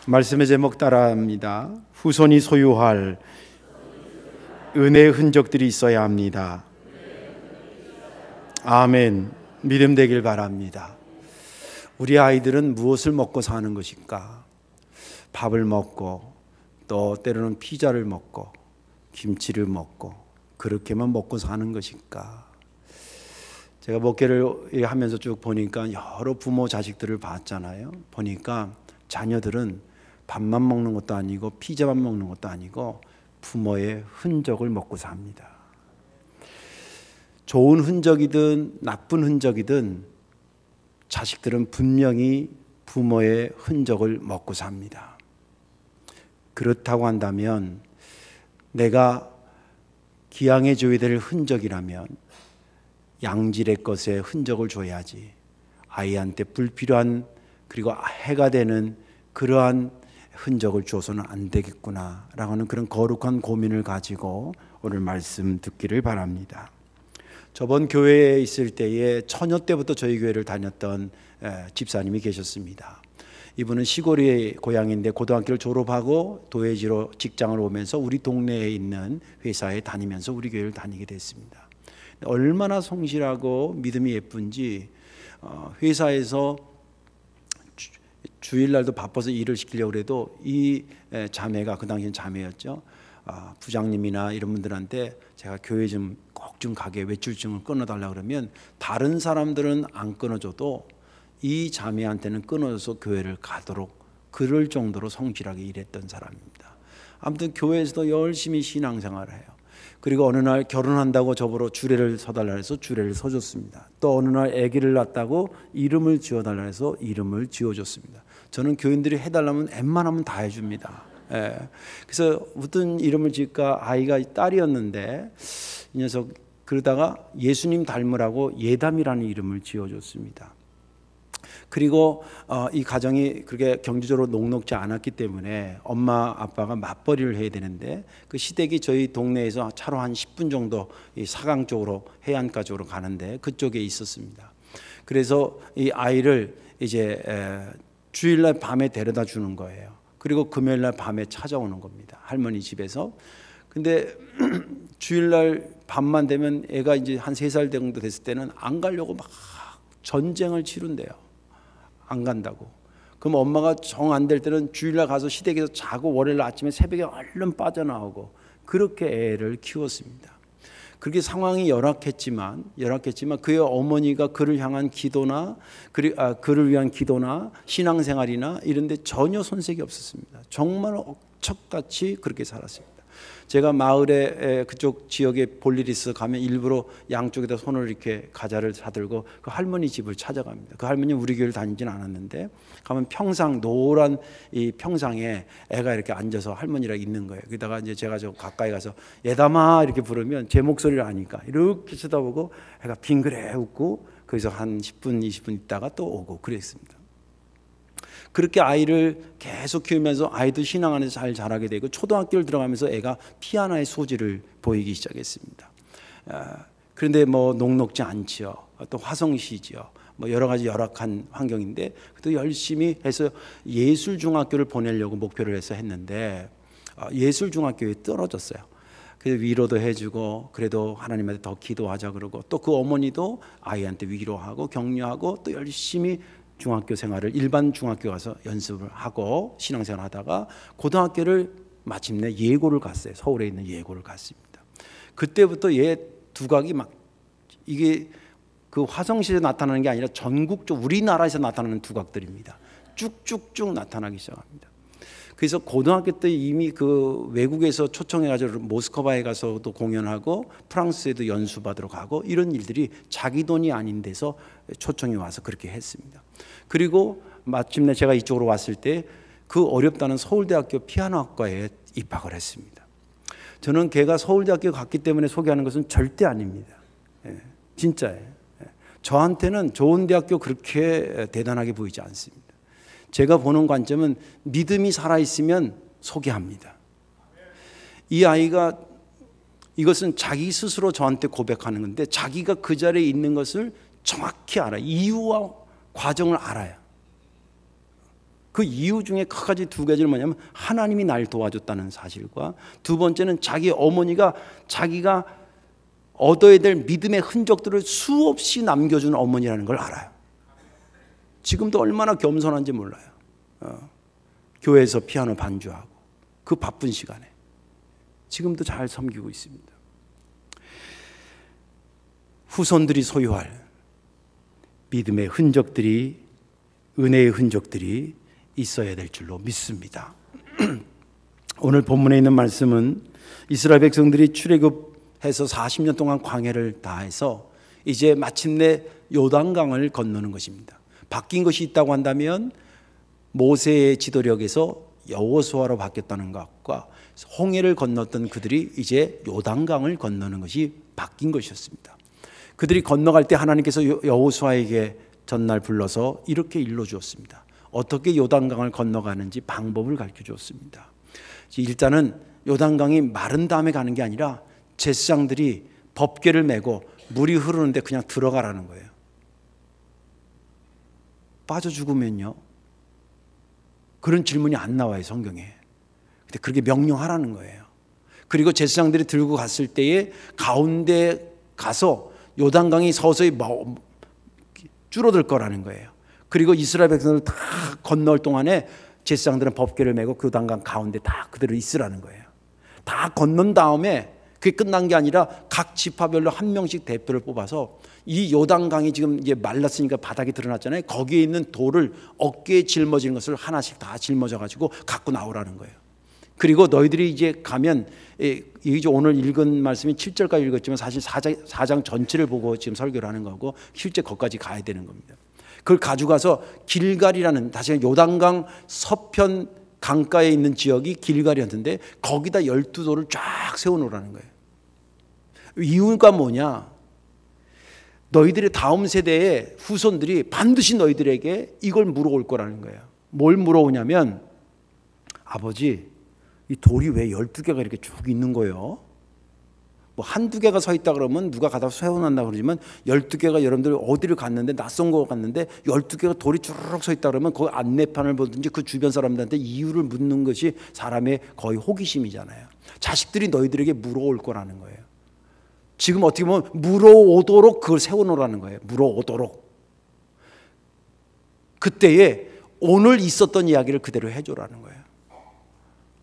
말씀의 제목 따라합니다. 후손이 소유할 은혜의 흔적들이 있어야 합니다. 아멘. 믿음 되길 바랍니다. 우리 아이들은 무엇을 먹고 사는 것일까? 밥을 먹고 또 때로는 피자를 먹고 김치를 먹고 그렇게만 먹고 사는 것일까? 제가 목회를 하면서 쭉 보니까 여러 부모 자식들을 봤잖아요. 보니까 자녀들은 밥만 먹는 것도 아니고 피자만 먹는 것도 아니고 부모의 흔적을 먹고 삽니다. 좋은 흔적이든 나쁜 흔적이든 자식들은 분명히 부모의 흔적을 먹고 삽니다. 그렇다고 한다면 내가 기양해 줘야 될 흔적이라면 양질의 것에 흔적을 줘야지 아이한테 불필요한 그리고 해가 되는 그러한 흔적을 줘서는 안 되겠구나라고 하는 그런 거룩한 고민을 가지고 오늘 말씀 듣기를 바랍니다. 저번 교회에 있을 때에 처녀 때부터 저희 교회를 다녔던 집사님이 계셨습니다. 이분은 시골의 고향인데 고등학교를 졸업하고 도회지로 직장을 오면서 우리 동네에 있는 회사에 다니면서 우리 교회를 다니게 됐습니다. 얼마나 성실하고 믿음이 예쁜지 회사에서 주일날도 바빠서 일을 시키려고 해도 이 자매가 그 당시엔 자매였죠. 부장님이나 이런 분들한테 제가 교회 좀 꼭 좀 가게 외출증을 끊어달라 그러면 다른 사람들은 안 끊어줘도 이 자매한테는 끊어줘서 교회를 가도록 그럴 정도로 성실하게 일했던 사람입니다. 아무튼 교회에서도 열심히 신앙생활을 해요. 그리고 어느 날 결혼한다고 저보러 주례를 서달라 해서 주례를 서줬습니다. 또 어느 날 아기를 낳았다고 이름을 지어달라 해서 이름을 지어줬습니다. 저는 교인들이 해달라면 웬만하면 다 해줍니다. 그래서 무슨 이름을 지을까 아이가 딸이었는데 이 녀석 그러다가 예수님 닮으라고 예담이라는 이름을 지어줬습니다. 그리고 이 가정이 그렇게 경제적으로 녹록지 않았기 때문에 엄마 아빠가 맞벌이를 해야 되는데 그 시댁이 저희 동네에서 차로 한 10분 정도 이 사강 쪽으로 해안가 쪽으로 가는데 그쪽에 있었습니다. 그래서 이 아이를 이제 주일날 밤에 데려다 주는 거예요. 그리고 금요일날 밤에 찾아오는 겁니다. 할머니 집에서. 근데 주일날 밤만 되면 애가 이제 한 3살 정도 됐을 때는 안 가려고 막 전쟁을 치룬대요. 안 간다고. 그럼 엄마가 정 안 될 때는 주일날 가서 시댁에서 자고 월요일 아침에 새벽에 얼른 빠져나오고 그렇게 애를 키웠습니다. 그렇게 상황이 열악했지만 그의 어머니가 그를 향한 기도나 그를 위한 기도나 신앙생활이나 이런 데 전혀 손색이 없었습니다. 정말 억척같이 그렇게 살았습니다. 제가 마을에 그쪽 지역에 볼 일이 있어 가면 일부러 양쪽에다 손을 이렇게 가자를 사들고 그 할머니 집을 찾아갑니다. 그 할머니는 우리 교회를 다니진 않았는데 가면 평상 노란 이 평상에 애가 이렇게 앉아서 할머니랑 있는 거예요. 그러다가 이제 제가 저 가까이 가서 예담아 이렇게 부르면 제 목소리를 아니까 이렇게 쳐다보고 애가 빙그레 웃고 거기서 한 10분 20분 있다가 또 오고 그랬습니다. 그렇게 아이를 계속 키우면서 아이도 신앙 안에서 잘 자라게 되고 초등학교를 들어가면서 애가 피아노의 소질을 보이기 시작했습니다. 그런데 뭐 녹록지 않지요. 또 화성시지요. 뭐 여러 가지 열악한 환경인데 또 열심히 해서 예술중학교를 보내려고 목표를 해서 했는데 예술중학교에 떨어졌어요. 그래서 위로도 해주고 그래도 하나님한테 더 기도하자 그러고 또 그 어머니도 아이한테 위로하고 격려하고 또 열심히 중학교 생활을 일반 중학교 가서 연습을 하고 신앙생활 하다가 고등학교를 마침내 예고를 갔어요. 서울에 있는 예고를 갔습니다. 그때부터 얘 두각이 막 이게 그 화성시에서 나타나는 게 아니라 전국적 우리나라에서 나타나는 두각들입니다. 쭉쭉쭉 나타나기 시작합니다. 그래서 고등학교 때 이미 그 외국에서 초청해가지고 모스크바에 가서도 공연하고 프랑스에도 연수 받으러 가고 이런 일들이 자기 돈이 아닌 데서 초청이 와서 그렇게 했습니다. 그리고 마침내 제가 이쪽으로 왔을 때 그 어렵다는 서울대학교 피아노학과에 입학을 했습니다. 저는 걔가 서울대학교 갔기 때문에 소개하는 것은 절대 아닙니다. 진짜예요. 저한테는 좋은 대학교 그렇게 대단하게 보이지 않습니다. 제가 보는 관점은 믿음이 살아있으면 소개합니다. 이 아이가 이것은 자기 스스로 저한테 고백하는 건데 자기가 그 자리에 있는 것을 정확히 알아요. 이유와 과정을 알아요. 그 이유 중에 크게 두 가지는 뭐냐면 하나님이 날 도와줬다는 사실과 두 번째는 자기 어머니가 자기가 얻어야 될 믿음의 흔적들을 수없이 남겨준 어머니라는 걸 알아요. 지금도 얼마나 겸손한지 몰라요. 교회에서 피아노 반주하고 그 바쁜 시간에 지금도 잘 섬기고 있습니다. 후손들이 소유할 믿음의 흔적들이, 은혜의 흔적들이 있어야 될 줄로 믿습니다. 오늘 본문에 있는 말씀은 이스라엘 백성들이 출애굽해서 40년 동안 광야를 다해서 이제 마침내 요단강을 건너는 것입니다. 바뀐 것이 있다고 한다면 모세의 지도력에서 여호수아로 바뀌었다는 것과 홍해를 건넜던 그들이 이제 요단강을 건너는 것이 바뀐 것이었습니다. 그들이 건너갈 때 하나님께서 여호수아에게 전날 불러서 이렇게 일러주었습니다. 어떻게 요단강을 건너가는지 방법을 가르쳐 주었습니다. 일단은 요단강이 마른 다음에 가는 게 아니라 제사장들이 법궤를 메고 물이 흐르는데 그냥 들어가라는 거예요. 빠져 죽으면요, 그런 질문이 안 나와요, 성경에. 근데 그렇게 명령하라는 거예요. 그리고 제사장들이 들고 갔을 때에 가운데 가서 요단강이 서서히 줄어들 거라는 거예요. 그리고 이스라엘 백성들 다 건널 동안에 제사장들은 법궤를 메고 그 요단강 가운데 다 그대로 있으라는 거예요. 다 건넌 다음에 그게 끝난 게 아니라 각 지파별로 한 명씩 대표를 뽑아서 이 요단강이 지금 이제 말랐으니까 바닥이 드러났잖아요. 거기에 있는 돌을 어깨에 жил머지는 것을 하나씩 다 짊어져 가지고 갖고 나오라는 거예요. 그리고 너희들이 이제 가면, 이제 오늘 읽은 말씀이 7절까지 읽었지만 사실 4장 전체를 보고 지금 설교를 하는 거고 실제 거기까지 가야 되는 겁니다. 그걸 가져가서 길갈이라는, 다시 요단강 서편 강가에 있는 지역이 길갈이었는데 거기다 12돌을 쫙 세워놓으라는 거예요. 이유가 뭐냐? 너희들의 다음 세대의 후손들이 반드시 너희들에게 이걸 물어올 거라는 거예요. 뭘 물어오냐면, 아버지, 이 돌이 왜 12개가 이렇게 쭉 있는 거예요? 뭐 한두 개가 서 있다 그러면 누가 가다 세워놨나 그러지만 12개가, 여러분들 어디를 갔는데 낯선 거 갔는데 12개가 돌이 주르륵 서 있다 그러면 그 안내판을 보든지 그 주변 사람들한테 이유를 묻는 것이 사람의 거의 호기심이잖아요. 자식들이 너희들에게 물어올 거라는 거예요. 지금 어떻게 보면 물어오도록 그걸 세워놓으라는 거예요. 물어오도록. 그때에 오늘 있었던 이야기를 그대로 해줘라는 거예요.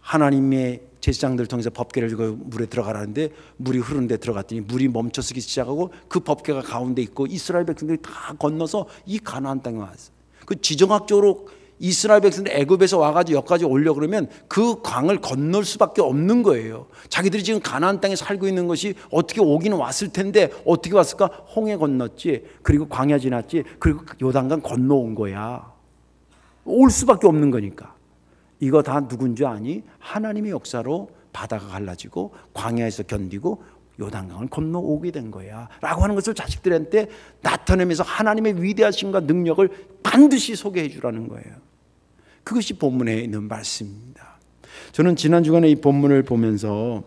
하나님의 제사장들을 통해서 법궤를 들고 물에 들어가라는데 물이 흐르는 데 들어갔더니 물이 멈춰서기 시작하고 그 법궤가 가운데 있고 이스라엘 백성들이 다 건너서 이 가나안 땅에 왔어요. 그 지정학적으로 이스라엘 백성들이 애굽에서 와가지고 여기까지 오려고 그러면 그 강을 건널 수밖에 없는 거예요. 자기들이 지금 가나안 땅에 살고 있는 것이 어떻게 오기는 왔을 텐데 어떻게 왔을까? 홍해 건넜지, 그리고 광야 지났지, 그리고 요단강 건너온 거야. 올 수밖에 없는 거니까. 이거 다 누군지 아니? 하나님의 역사로 바다가 갈라지고 광야에서 견디고 요단강을 건너오게 된 거야 라고 하는 것을 자식들한테 나타내면서 하나님의 위대하심과 능력을 반드시 소개해 주라는 거예요. 그것이 본문에 있는 말씀입니다. 저는 지난 주간에 이 본문을 보면서,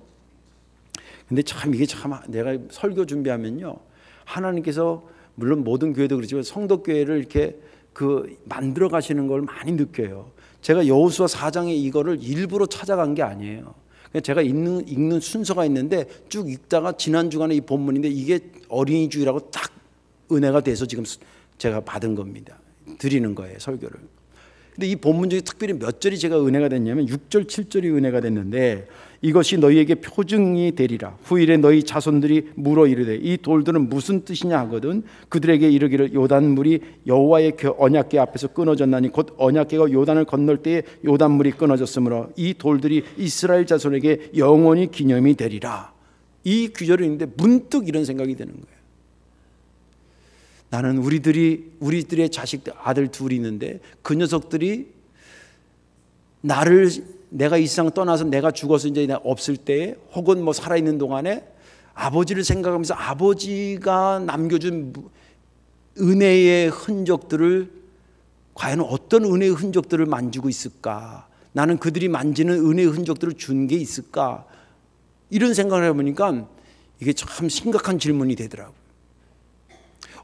근데 참 이게 참, 내가 설교 준비하면요, 하나님께서 물론 모든 교회도 그렇지만 성도교회를 이렇게 만들어 가시는 걸 많이 느껴요. 제가 여호수아 4장에 이거를 일부러 찾아간 게 아니에요. 제가 읽는 순서가 있는데 쭉 읽다가 지난 주간에 이 본문인데 이게 어린이 주일하고 딱 은혜가 돼서 지금 제가 받은 겁니다. 드리는 거예요, 설교를. 근데 이 본문 중에 특별히 몇 절이 제가 은혜가 됐냐면 6절, 7절이 은혜가 됐는데, 이것이 너희에게 표징이 되리라. 후일에 너희 자손들이 물어 이르되 이 돌들은 무슨 뜻이냐 하거든 그들에게 이르기를 요단물이 여호와의 언약궤 앞에서 끊어졌나니 곧 언약궤가 요단을 건널 때에 요단물이 끊어졌으므로 이 돌들이 이스라엘 자손에게 영원히 기념이 되리라. 이 구절이 있는데 문득 이런 생각이 드는 거예요. 나는 우리들의 자식들, 아들 둘이 있는데 그 녀석들이 내가 이 세상 떠나서 내가 죽어서 이제 없을 때, 혹은 뭐 살아있는 동안에 아버지를 생각하면서 아버지가 남겨준 은혜의 흔적들을, 과연 어떤 은혜의 흔적들을 만지고 있을까? 나는 그들이 만지는 은혜의 흔적들을 준 게 있을까? 이런 생각을 해보니까 이게 참 심각한 질문이 되더라고요.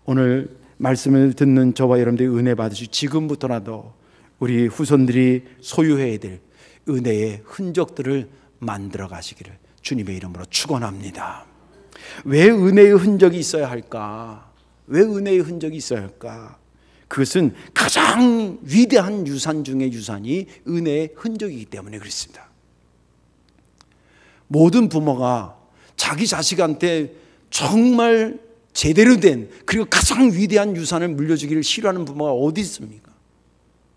오늘 말씀을 듣는 저와 여러분들이 은혜 받으시고 지금부터라도 우리 후손들이 소유해야 될 은혜의 흔적들을 만들어 가시기를 주님의 이름으로 축원합니다. 왜 은혜의 흔적이 있어야 할까? 왜 은혜의 흔적이 있어야 할까? 그것은 가장 위대한 유산 중의 유산이 은혜의 흔적이기 때문에 그렇습니다. 모든 부모가 자기 자식한테 정말 제대로 된 그리고 가장 위대한 유산을 물려주기를 싫어하는 부모가 어디 있습니까?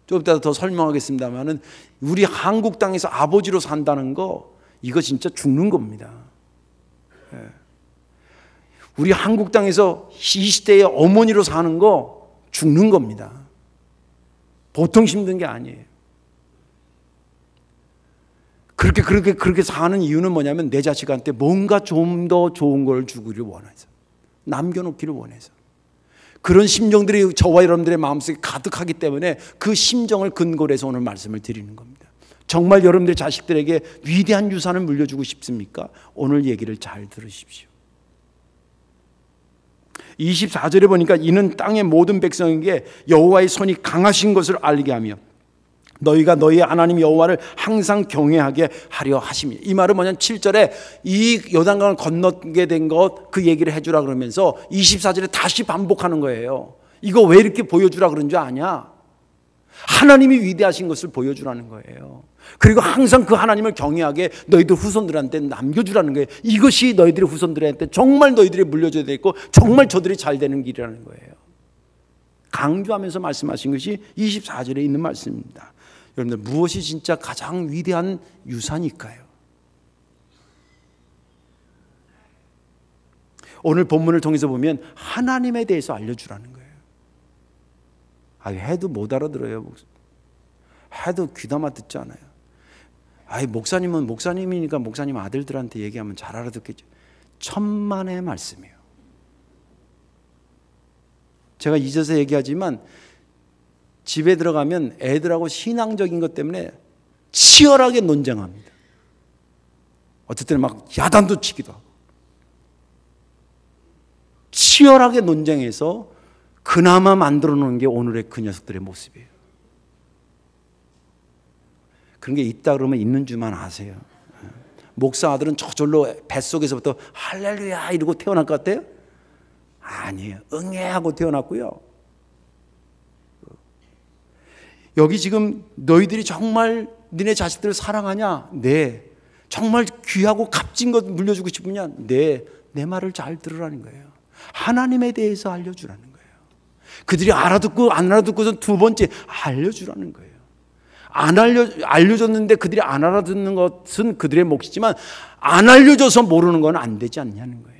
좀 이따 더 설명하겠습니다만은 우리 한국 땅에서 아버지로 산다는 거 이거 진짜 죽는 겁니다. 우리 한국 땅에서 이 시대의 어머니로 사는 거 죽는 겁니다. 보통 힘든 게 아니에요. 그렇게 사는 이유는 뭐냐면 내 자식한테 뭔가 좀 더 좋은 걸 주기를 원해서, 남겨놓기를 원해서. 그런 심정들이 저와 여러분들의 마음속에 가득하기 때문에 그 심정을 근거로 해서 오늘 말씀을 드리는 겁니다. 정말 여러분들의 자식들에게 위대한 유산을 물려주고 싶습니까? 오늘 얘기를 잘 들으십시오. 24절에 보니까 이는 땅의 모든 백성에게 여호와의 손이 강하신 것을 알게 하며 너희가 너희 하나님 여호와를 항상 경외하게 하려 하심이니. 이 말은 뭐냐면 7절에 이 요단강을 건너게 된 것 그 얘기를 해주라 그러면서 24절에 다시 반복하는 거예요. 이거 왜 이렇게 보여주라 그런 줄 아냐? 하나님이 위대하신 것을 보여주라는 거예요. 그리고 항상 그 하나님을 경외하게 너희들 후손들한테 남겨주라는 거예요. 이것이 너희들의 후손들한테 정말 너희들이 물려줘야 되고 정말 저들이 잘 되는 길이라는 거예요. 강조하면서 말씀하신 것이 24절에 있는 말씀입니다. 여러분들, 무엇이 진짜 가장 위대한 유산일까요? 오늘 본문을 통해서 보면 하나님에 대해서 알려주라는 거예요. 해도 못 알아들어요. 해도 귀담아 듣지 않아요. 목사님은 목사님이니까 목사님 아들들한테 얘기하면 잘 알아듣겠죠. 천만의 말씀이에요. 제가 잊어서 얘기하지만 집에 들어가면 애들하고 신앙적인 것 때문에 치열하게 논쟁합니다. 어떨 때는 막 야단도 치기도 하고 치열하게 논쟁해서 그나마 만들어 놓은 게 오늘의 그 녀석들의 모습이에요. 그런 게 있다 그러면 있는 줄만 아세요. 목사 아들은 저절로 뱃속에서부터 할렐루야 이러고 태어날 것 같아요? 아니에요. 응애하고 태어났고요. 여기 지금 너희들이 정말 너네 자식들을 사랑하냐? 네. 정말 귀하고 값진 것 물려주고 싶으냐? 네. 내 말을 잘 들으라는 거예요. 하나님에 대해서 알려주라는 거예요. 그들이 알아듣고 안 알아듣고선 두 번째 알려주라는 거예요. 알려줬는데 그들이 안 알아듣는 것은 그들의 몫이지만 안 알려줘서 모르는 건 안 되지 않냐는 거예요.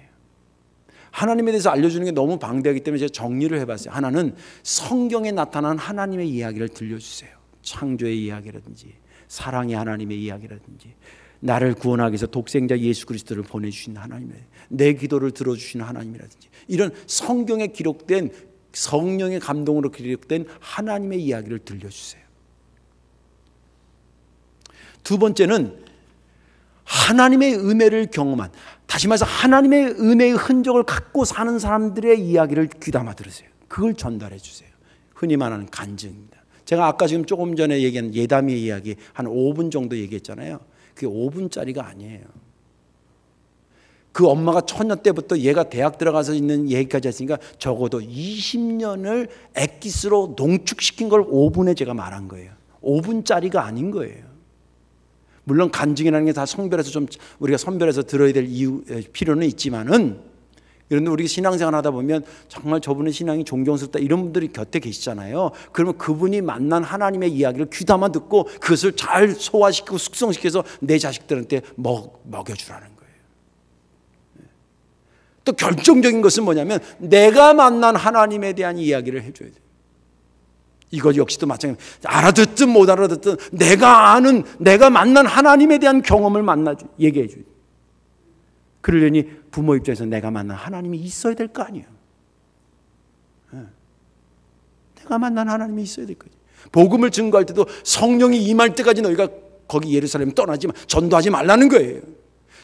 하나님에 대해서 알려주는 게 너무 방대하기 때문에 제가 정리를 해봤어요. 하나는 성경에 나타난 하나님의 이야기를 들려주세요. 창조의 이야기라든지 사랑의 하나님의 이야기라든지 나를 구원하기 위해서 독생자 예수 그리스도를 보내주신 하나님의, 내 기도를 들어주시는 하나님이라든지 이런 성경에 기록된 성령의 감동으로 기록된 하나님의 이야기를 들려주세요. 두 번째는 하나님의 은혜를 경험한, 다시 말해서 하나님의 은혜의 흔적을 갖고 사는 사람들의 이야기를 귀담아 들으세요. 그걸 전달해 주세요. 흔히 말하는 간증입니다. 제가 아까 지금 조금 전에 얘기한 예담이의 이야기 한 5분 정도 얘기했잖아요. 그게 5분짜리가 아니에요. 그 엄마가 처녀 때부터 얘가 대학 들어가서 있는 얘기까지 했으니까 적어도 20년을 엑기스로 농축시킨 걸 5분에 제가 말한 거예요. 5분짜리가 아닌 거예요. 물론 간증이라는 게 다 성별해서 좀 우리가 선별해서 들어야 될 필요는 있지만은, 그런데 우리가 신앙생활 하다 보면 정말 저분의 신앙이 존경스럽다 이런 분들이 곁에 계시잖아요. 그러면 그분이 만난 하나님의 이야기를 귀담아 듣고 그것을 잘 소화시키고 숙성시켜서 내 자식들한테 먹여주라는 거예요. 또 결정적인 것은 뭐냐면 내가 만난 하나님에 대한 이야기를 해줘야 돼요. 이거 역시도 마찬가지입니다. 알아듣든 못 알아듣든 내가 아는, 내가 만난 하나님에 대한 경험을 얘기해 줘야 돼요. 그러려니 부모 입장에서 내가 만난 하나님이 있어야 될 거 아니에요. 내가 만난 하나님이 있어야 될 거지. 복음을 증거할 때도 성령이 임할 때까지 너희가 거기 예루살렘 떠나지 마, 전도하지 말라는 거예요.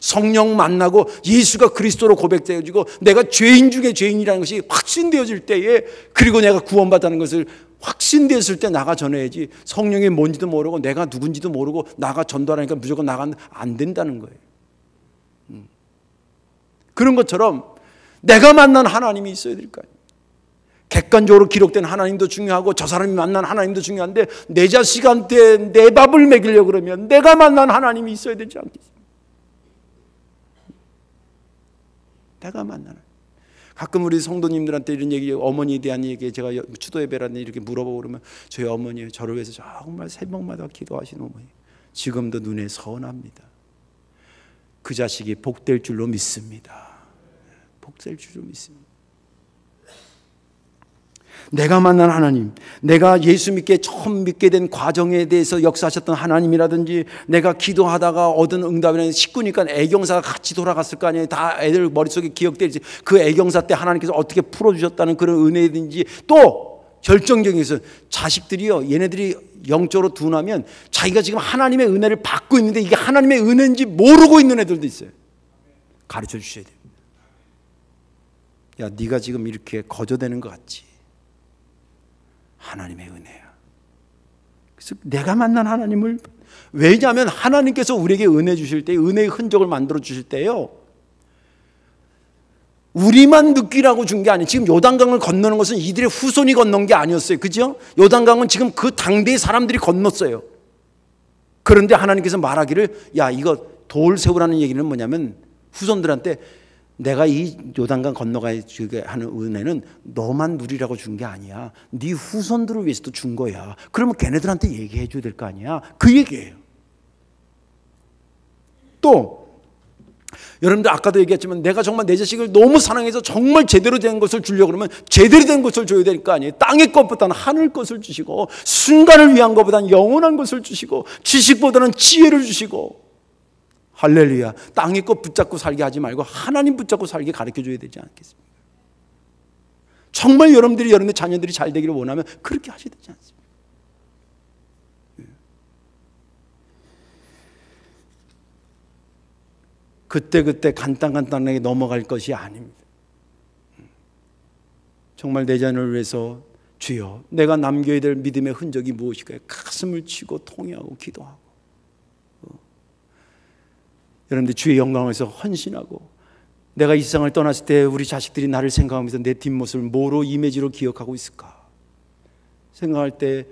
성령 만나고 예수가 그리스도로 고백되어지고 내가 죄인 중에 죄인이라는 것이 확신되어질 때에, 그리고 내가 구원받았다는 것을 확신됐을 때 나가 전해야지. 성령이 뭔지도 모르고 내가 누군지도 모르고 나가 전도하니까 무조건 나가면 안 된다는 거예요. 그런 것처럼 내가 만난 하나님이 있어야 될 거 아니에요. 객관적으로 기록된 하나님도 중요하고 저 사람이 만난 하나님도 중요한데 내 자식한테 내 밥을 먹이려고 그러면 내가 만난 하나님이 있어야 되지 않겠습니까? 내가 만난 하나님. 가끔 우리 성도님들한테 이런 얘기, 어머니에 대한 얘기, 제가 추도 예배라는 이렇게 물어보고 그러면 저희 어머니 저를 위해서 정말 새벽마다 기도하시는 어머니, 지금도 눈에 선합니다. 그 자식이 복될 줄로 믿습니다. 복될 줄로 믿습니다. 내가 만난 하나님, 내가 예수 믿게 처음 믿게 된 과정에 대해서 역사하셨던 하나님이라든지, 내가 기도하다가 얻은 응답이라든지, 식구니까 애경사가 같이 돌아갔을 거 아니에요. 다 애들 머릿속에 기억되지. 그 애경사 때 하나님께서 어떻게 풀어주셨다는 그런 은혜든지, 또 결정적인 것은 자식들이요, 얘네들이 영적으로 둔하면 자기가 지금 하나님의 은혜를 받고 있는데 이게 하나님의 은혜인지 모르고 있는 애들도 있어요. 가르쳐 주셔야 돼요. 야, 네가 지금 이렇게 거저대는 것 같지? 하나님의 은혜야. 그래서 내가 만난 하나님을, 왜냐하면 하나님께서 우리에게 은혜 주실 때, 은혜의 흔적을 만들어 주실 때요, 우리만 느끼라고 준 게 아니에요. 지금 요단강을 건너는 것은 이들의 후손이 건넌 게 아니었어요. 그죠? 요단강은 지금 그 당대의 사람들이 건넜어요. 그런데 하나님께서 말하기를, 야, 이거 돌 세우라는 얘기는 뭐냐면 후손들한테 내가 이 요단강 건너가야 하는 은혜는 너만 누리라고 준 게 아니야. 네 후손들을 위해서도 준 거야. 그러면 걔네들한테 얘기해 줘야 될 거 아니야. 그 얘기예요. 또 여러분들 아까도 얘기했지만 내가 정말 내 자식을 너무 사랑해서 정말 제대로 된 것을 주려고 그러면 제대로 된 것을 줘야 될 거 아니에요. 땅의 것보다는 하늘 것을 주시고, 순간을 위한 것보다는 영원한 것을 주시고, 지식보다는 지혜를 주시고, 할렐루야. 땅의 것 붙잡고 살게 하지 말고 하나님 붙잡고 살게 가르쳐줘야 되지 않겠습니까? 정말 여러분들이, 여러분의 자녀들이 잘 되기를 원하면 그렇게 하셔야 되지 않습니까? 그때그때 간단하게 넘어갈 것이 아닙니다. 정말 내 자녀를 위해서 주여, 내가 남겨야 될 믿음의 흔적이 무엇일까요? 가슴을 치고 통회하고 기도하고, 여러분들 주의 영광을 위해서 헌신하고, 내가 이 세상을 떠났을 때 우리 자식들이 나를 생각하면서 내 뒷모습을 뭐로, 이미지로 기억하고 있을까 생각할 때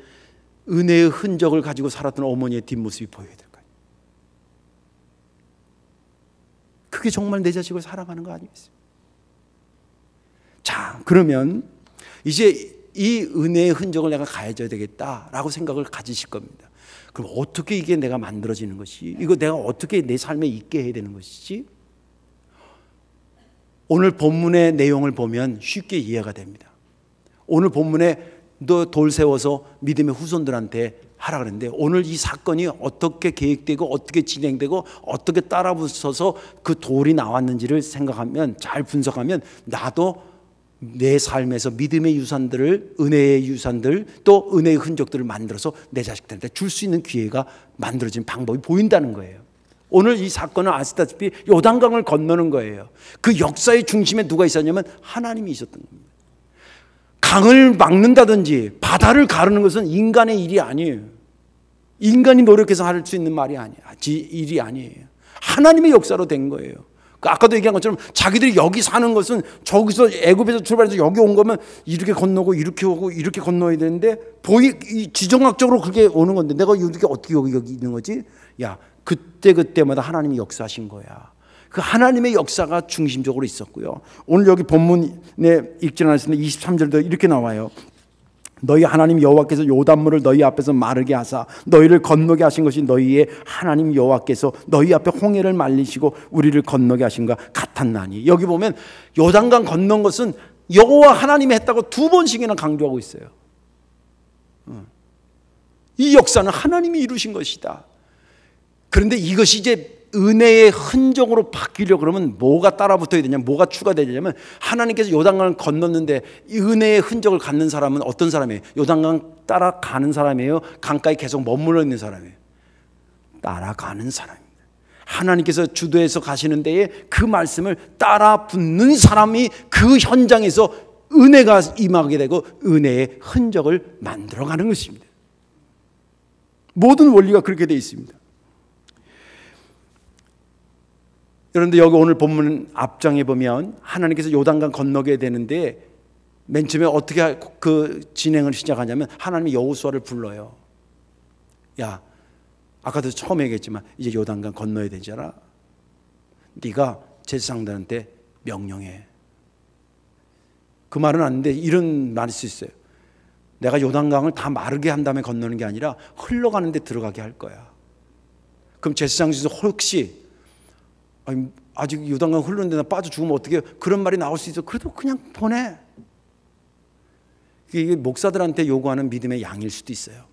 은혜의 흔적을 가지고 살았던 어머니의 뒷모습이 보여야 될 거예요. 그게 정말 내 자식을 사랑하는 거 아니겠습니까? 자, 그러면 이제 이 은혜의 흔적을 내가 가져야 되겠다라고 생각을 가지실 겁니다. 그럼 어떻게 이게 내가 만들어지는 것이, 이거 내가 어떻게 내 삶에 있게 해야 되는 것이지? 오늘 본문의 내용을 보면 쉽게 이해가 됩니다. 오늘 본문에 너 돌 세워서 믿음의 후손들한테 하라 그랬는데, 오늘 이 사건이 어떻게 계획되고 어떻게 진행되고 어떻게 따라붙어서 그 돌이 나왔는지를 생각하면, 잘 분석하면 나도 내 삶에서 믿음의 유산들을, 은혜의 유산들, 또 은혜의 흔적들을 만들어서 내 자식들한테 줄 수 있는 기회가 만들어진 방법이 보인다는 거예요. 오늘 이 사건은 아시다시피 요단강을 건너는 거예요. 그 역사의 중심에 누가 있었냐면 하나님이 있었던 겁니다. 강을 막는다든지 바다를 가르는 것은 인간의 일이 아니에요. 인간이 노력해서 할 수 있는 말이 아니에요. 일이 아니에요. 하나님의 역사로 된 거예요. 아까도 얘기한 것처럼 자기들이 여기 사는 것은 저기서 애굽에서 출발해서 여기 온 거면 이렇게 건너고 이렇게 오고 이렇게 건너야 되는데, 지정학적으로 그렇게 오는 건데 내가 이렇게 어떻게 여기 있는 거지? 야, 그때마다 하나님이 역사하신 거야. 그 하나님의 역사가 중심적으로 있었고요. 오늘 여기 본문에 읽지 않았습니다. 23절도 이렇게 나와요. 너희 하나님 여호와께서 요단물을 너희 앞에서 마르게 하사 너희를 건너게 하신 것이 너희의 하나님 여호와께서 너희 앞에 홍해를 말리시고 우리를 건너게 하신 것 같았나니. 여기 보면 요단강 건넌 것은 여호와 하나님이 했다고 2번씩이나 강조하고 있어요. 이 역사는 하나님이 이루신 것이다. 그런데 이것이 이제 은혜의 흔적으로 바뀌려고 그러면 뭐가 따라 붙어야 되냐, 뭐가 추가되냐면, 하나님께서 요단강을 건넜는데 이 은혜의 흔적을 갖는 사람은 어떤 사람이에요? 요단강 따라가는 사람이에요? 강가에 계속 머물러 있는 사람이에요? 따라가는 사람입니다. 하나님께서 주도해서 가시는 데에 그 말씀을 따라 붙는 사람이 그 현장에서 은혜가 임하게 되고 은혜의 흔적을 만들어가는 것입니다. 모든 원리가 그렇게 되어 있습니다. 여러분들 여기 오늘 본문 앞장에 보면 하나님께서 요단강 건너게 되는데 맨 처음에 어떻게 그 진행을 시작하냐면 하나님이 여호수아를 불러요. 야, 아까도 처음 얘기했지만 이제 요단강 건너야 되잖아. 네가 제사장들한테 명령해. 그 말은 아닌데 이런 말일 수 있어요. 내가 요단강을 다 마르게 한 다음에 건너는 게 아니라 흘러가는 데 들어가게 할 거야. 그럼 제사장 중에서 혹시 아직 요단강 흐르는데 나 빠져 죽으면 어떻게 해요? 그런 말이 나올 수 있어. 그래도 그냥 보내. 이게 목사들한테 요구하는 믿음의 양일 수도 있어요.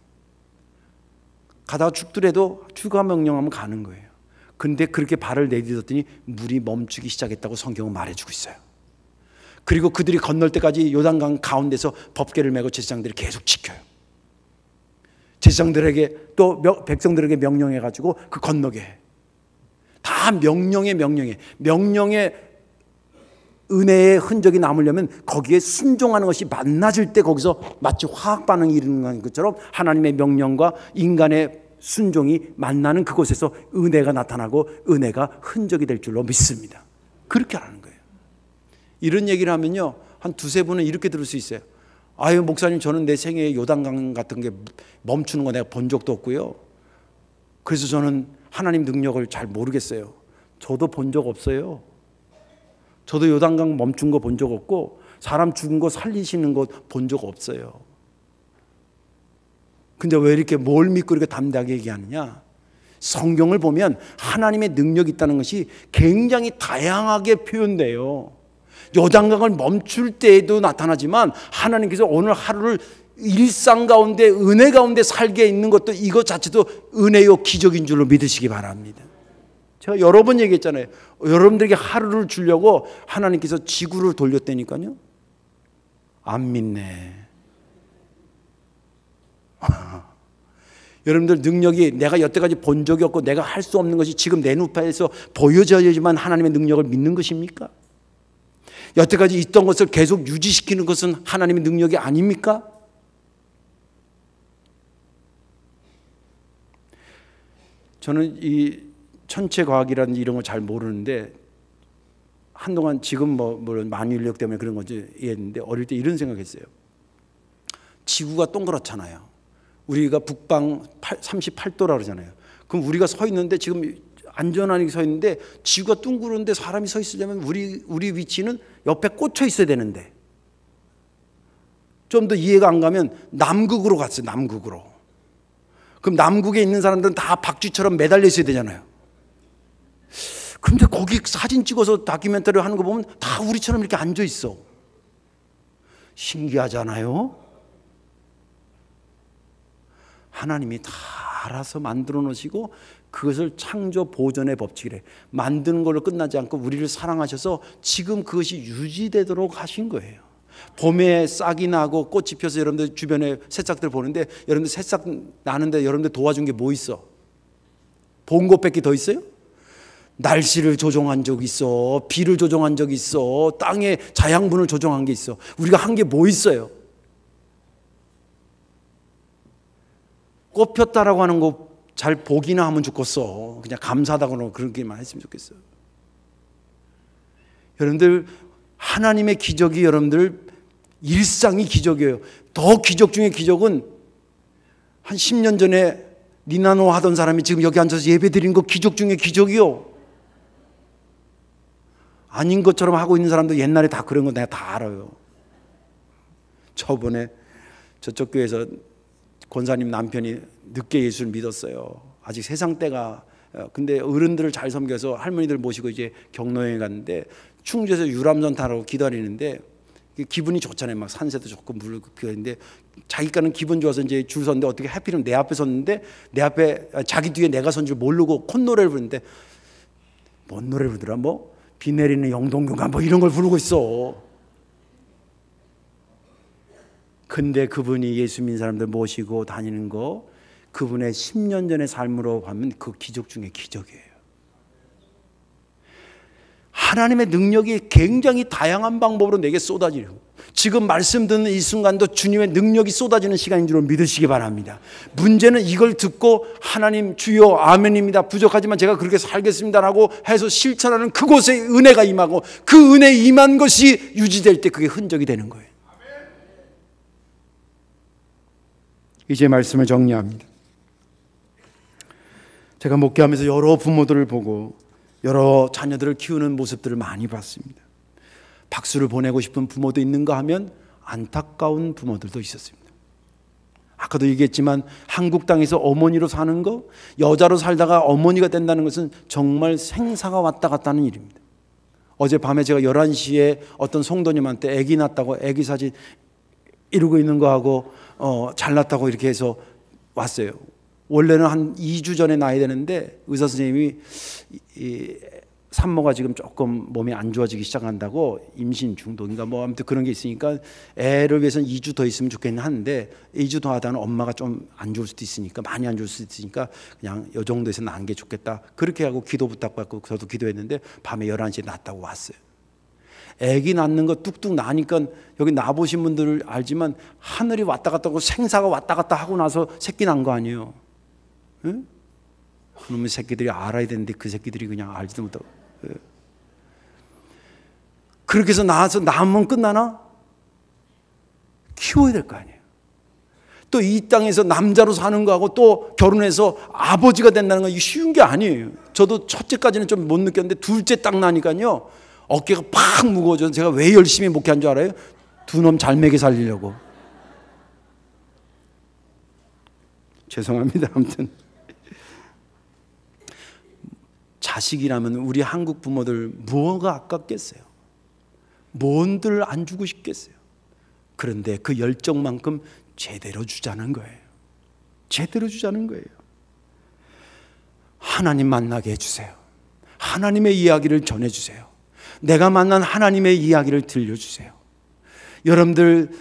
가다가 죽더라도 주가 명령하면 가는 거예요. 근데 그렇게 발을 내딛었더니 물이 멈추기 시작했다고 성경은 말해주고 있어요. 그리고 그들이 건널 때까지 요단강 가운데서 법궤를 메고 제사장들이 계속 지켜요. 제사장들에게 또 백성들에게 명령해가지고 그 건너게 해. 다 명령의 은혜의 흔적이 남으려면 거기에 순종하는 것이 만나질 때 거기서 마치 화학 반응이 일어나는 것처럼 하나님의 명령과 인간의 순종이 만나는 그곳에서 은혜가 나타나고 은혜가 흔적이 될 줄로 믿습니다. 그렇게 하는 거예요. 이런 얘기를 하면요, 한 두세 분은 이렇게 들을 수 있어요. 아유, 목사님, 저는 내 생애에 요단강 같은 게 멈추는 거 내가 본 적도 없고요. 그래서 저는 하나님 능력을 잘 모르겠어요. 저도 본 적 없어요. 저도 요단강 멈춘 거 본 적 없고 사람 죽은 거 살리시는 거 본 적 없어요. 근데 왜 이렇게 뭘 믿고 이렇게 담대하게 얘기하느냐? 성경을 보면 하나님의 능력이 있다는 것이 굉장히 다양하게 표현돼요. 요단강을 멈출 때에도 나타나지만 하나님께서 오늘 하루를 일상 가운데 은혜 가운데 살게 있는 것도 이것 자체도 은혜요 기적인 줄로 믿으시기 바랍니다. 제가 여러 번 얘기했잖아요. 여러분들에게 하루를 주려고 하나님께서 지구를 돌렸다니까요. 안 믿네. 여러분들 능력이 내가 여태까지 본 적이 없고 내가 할 수 없는 것이 지금 내 눈앞에서 보여져야지만 하나님의 능력을 믿는 것입니까? 여태까지 있던 것을 계속 유지시키는 것은 하나님의 능력이 아닙니까? 저는 이 천체과학이라는 이런 걸 잘 모르는데 한동안 지금 물론 만유인력 때문에 그런 건지 이해했는데 어릴 때 이런 생각했어요. 지구가 동그랗잖아요. 우리가 북방 38도라 그러잖아요. 그럼 우리가 서 있는데 지금 안전하게 서 있는데 지구가 둥그런데 사람이 서 있으려면 우리 위치는 옆에 꽂혀 있어야 되는데 좀 더 이해가 안 가면 남극으로 갔어요. 남극으로. 그럼 남극에 있는 사람들은 다 박쥐처럼 매달려 있어야 되잖아요. 근데 거기 사진 찍어서 다큐멘터리 하는 거 보면 다 우리처럼 이렇게 앉아 있어. 신기하잖아요. 하나님이 다 알아서 만들어 놓으시고 그것을 창조 보존의 법칙이래. 만드는 걸로 끝나지 않고 우리를 사랑하셔서 지금 그것이 유지되도록 하신 거예요. 봄에 싹이 나고 꽃이 펴서 여러분들 주변에 새싹들 보는데 여러분들 새싹 나는데 여러분들 도와준 게 뭐 있어? 본 것밖에 더 있어요? 날씨를 조종한 적이 있어. 비를 조종한 적이 있어. 땅의 자양분을 조종한 게 있어. 우리가 한 게 뭐 있어요? 꽃 폈다라고 하는 거 잘 보기나 하면 좋겠어. 그냥 감사하다고 그렇게만 했으면 좋겠어요. 여러분들 하나님의 기적이 여러분들 일상이 기적이에요. 더 기적 중에 기적은 한 10년 전에 니나노 하던 사람이 지금 여기 앉아서 예배 드리는 거 기적 중에 기적이요. 아닌 것처럼 하고 있는 사람도 옛날에 다 그런 거 내가 다 알아요. 저번에 저쪽 교회에서 권사님 남편이 늦게 예수를 믿었어요. 아직 세상 때가. 근데 어른들을 잘 섬겨서 할머니들 모시고 이제 경로여행 갔는데 충주에서 유람선 타라고 기다리는데 기분이 좋잖아요. 막 산세도 좋고 물 그런데 자기가는 기분 좋아서 이제 줄 섰는데 어떻게 하필이면 내 앞에 섰는데 내 앞에 자기 뒤에 내가 선 줄 모르고 콧노래를 부르는데 뭔 노래를 부르더라? 뭐 비 내리는 영동교가 뭐 이런 걸 부르고 있어. 근데 그분이 예수 믿는 사람들 모시고 다니는 거 그분의 10년 전의 삶으로 보면 그 기적 중에 기적이에요. 하나님의 능력이 굉장히 다양한 방법으로 내게 쏟아지고 지금 말씀 듣는 이 순간도 주님의 능력이 쏟아지는 시간인 줄 믿으시기 바랍니다. 문제는 이걸 듣고 하나님 주여 아멘입니다, 부족하지만 제가 그렇게 살겠습니다라고 해서 실천하는 그곳에 은혜가 임하고 그 은혜 임한 것이 유지될 때 그게 흔적이 되는 거예요. 이제 말씀을 정리합니다. 제가 목회하면서 여러 부모들을 보고 여러 자녀들을 키우는 모습들을 많이 봤습니다. 박수를 보내고 싶은 부모도 있는가 하면 안타까운 부모들도 있었습니다. 아까도 얘기했지만 한국 땅에서 어머니로 사는 거, 여자로 살다가 어머니가 된다는 것은 정말 생사가 왔다 갔다 하는 일입니다. 어젯밤에 제가 11시에 어떤 성도님한테 아기 낳았다고 아기 사진 이러고 있는 거 하고 잘났다고 이렇게 해서 왔어요. 원래는 한 2주 전에 낳아야 되는데 의사 선생님이 산모가 지금 조금 몸이 안 좋아지기 시작한다고 임신 중독인가 뭐 아무튼 그런 게 있으니까 애를 위해서는 2주 더 있으면 좋겠긴 한데 2주 더 하다는 엄마가 좀 안 좋을 수도 있으니까 많이 안 좋을 수도 있으니까 그냥 이 정도에서 낳은 게 좋겠다 그렇게 하고 기도 부탁받고 저도 기도했는데 밤에 11시에 낳았다고 왔어요. 애기 낳는 거 뚝뚝 나니까 여기 나보신 분들 알지만 하늘이 왔다 갔다 하고 생사가 왔다 갔다 하고 나서 새끼 난 거 아니에요. 응? 그놈의 새끼들이 알아야 되는데 그 새끼들이 그냥 알지도 못하고. 그렇게 해서 낳으면 끝나나? 키워야 될 거 아니에요. 또 이 땅에서 남자로 사는 거하고 또 결혼해서 아버지가 된다는 건 쉬운 게 아니에요. 저도 첫째까지는 좀 못 느꼈는데 둘째 딱 나니까요 어깨가 팍 무거워져서 제가 왜 열심히 목회한 줄 알아요? 두 놈 잘 먹여 살리려고. 죄송합니다. 아무튼 자식이라면 우리 한국 부모들 뭐가 아깝겠어요? 뭔들 안 주고 싶겠어요? 그런데 그 열정만큼 제대로 주자는 거예요. 제대로 주자는 거예요. 하나님 만나게 해주세요. 하나님의 이야기를 전해주세요. 내가 만난 하나님의 이야기를 들려주세요. 여러분들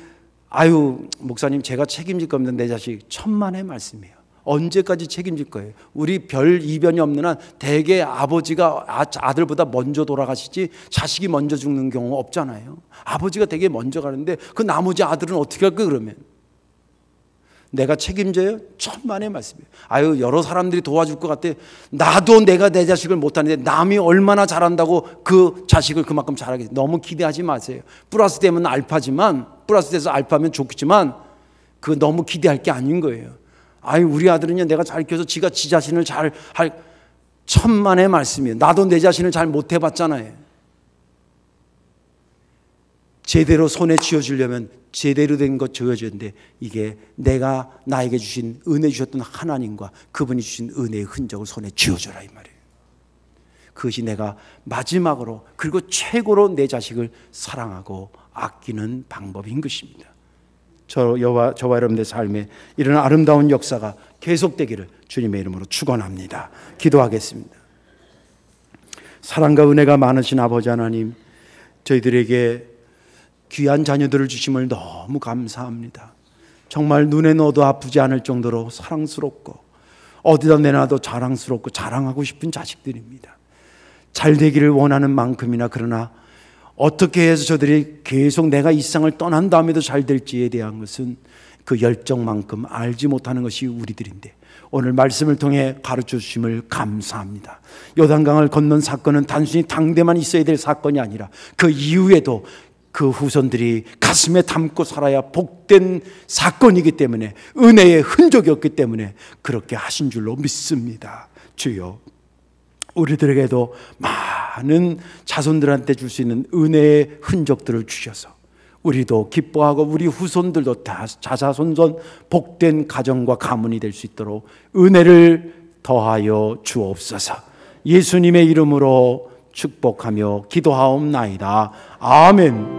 목사님 제가 책임질 겁니다. 내 자식 천만의 말씀이에요. 언제까지 책임질 거예요? 우리 별 이변이 없는 한 대개 아버지가 아들보다 먼저 돌아가시지 자식이 먼저 죽는 경우가 없잖아요. 아버지가 대개 먼저 가는데 그 나머지 아들은 어떻게 할까 그러면? 내가 책임져요? 천만의 말씀이에요. 여러 사람들이 도와줄 것 같아. 나도 내가 내 자식을 못하는데 남이 얼마나 잘한다고 그 자식을 그만큼 잘하겠어요. 너무 기대하지 마세요. 플러스 되면 알파지만 플러스 돼서 알파면 좋겠지만 그 너무 기대할 게 아닌 거예요. 우리 아들은요 내가 잘 키워서 지가 지 자신을 잘 할 천만의 말씀이에요. 나도 내 자신을 잘 못 해봤잖아요. 제대로 손에 쥐어주려면 제대로 된 것 쥐어주는데 이게 내가 나에게 주신 은혜 주셨던 하나님과 그분이 주신 은혜의 흔적을 손에 쥐어줘라 이 말이에요. 그것이 내가 마지막으로 그리고 최고로 내 자식을 사랑하고 아끼는 방법인 것입니다. 저와 여러분의 삶에 이런 아름다운 역사가 계속되기를 주님의 이름으로 축원합니다. 기도하겠습니다. 사랑과 은혜가 많으신 아버지 하나님, 저희들에게 귀한 자녀들을 주심을 너무 감사합니다. 정말 눈에 넣어도 아프지 않을 정도로 사랑스럽고 어디다 내놔도 자랑스럽고 자랑하고 싶은 자식들입니다. 잘 되기를 원하는 만큼이나 그러나 어떻게 해서 저들이 계속 내가 이 세상을 떠난 다음에도 잘 될지에 대한 것은 그 열정만큼 알지 못하는 것이 우리들인데 오늘 말씀을 통해 가르쳐 주심을 감사합니다. 요단강을 건넌 사건은 단순히 당대만 있어야 될 사건이 아니라 그 이후에도 그 후손들이 가슴에 담고 살아야 복된 사건이기 때문에 은혜의 흔적이 없기 때문에 그렇게 하신 줄로 믿습니다. 주여 우리들에게도 많은 자손들한테 줄 수 있는 은혜의 흔적들을 주셔서 우리도 기뻐하고 우리 후손들도 다 자자손손 복된 가정과 가문이 될 수 있도록 은혜를 더하여 주옵소서. 예수님의 이름으로 축복하며 기도하옵나이다. 아멘.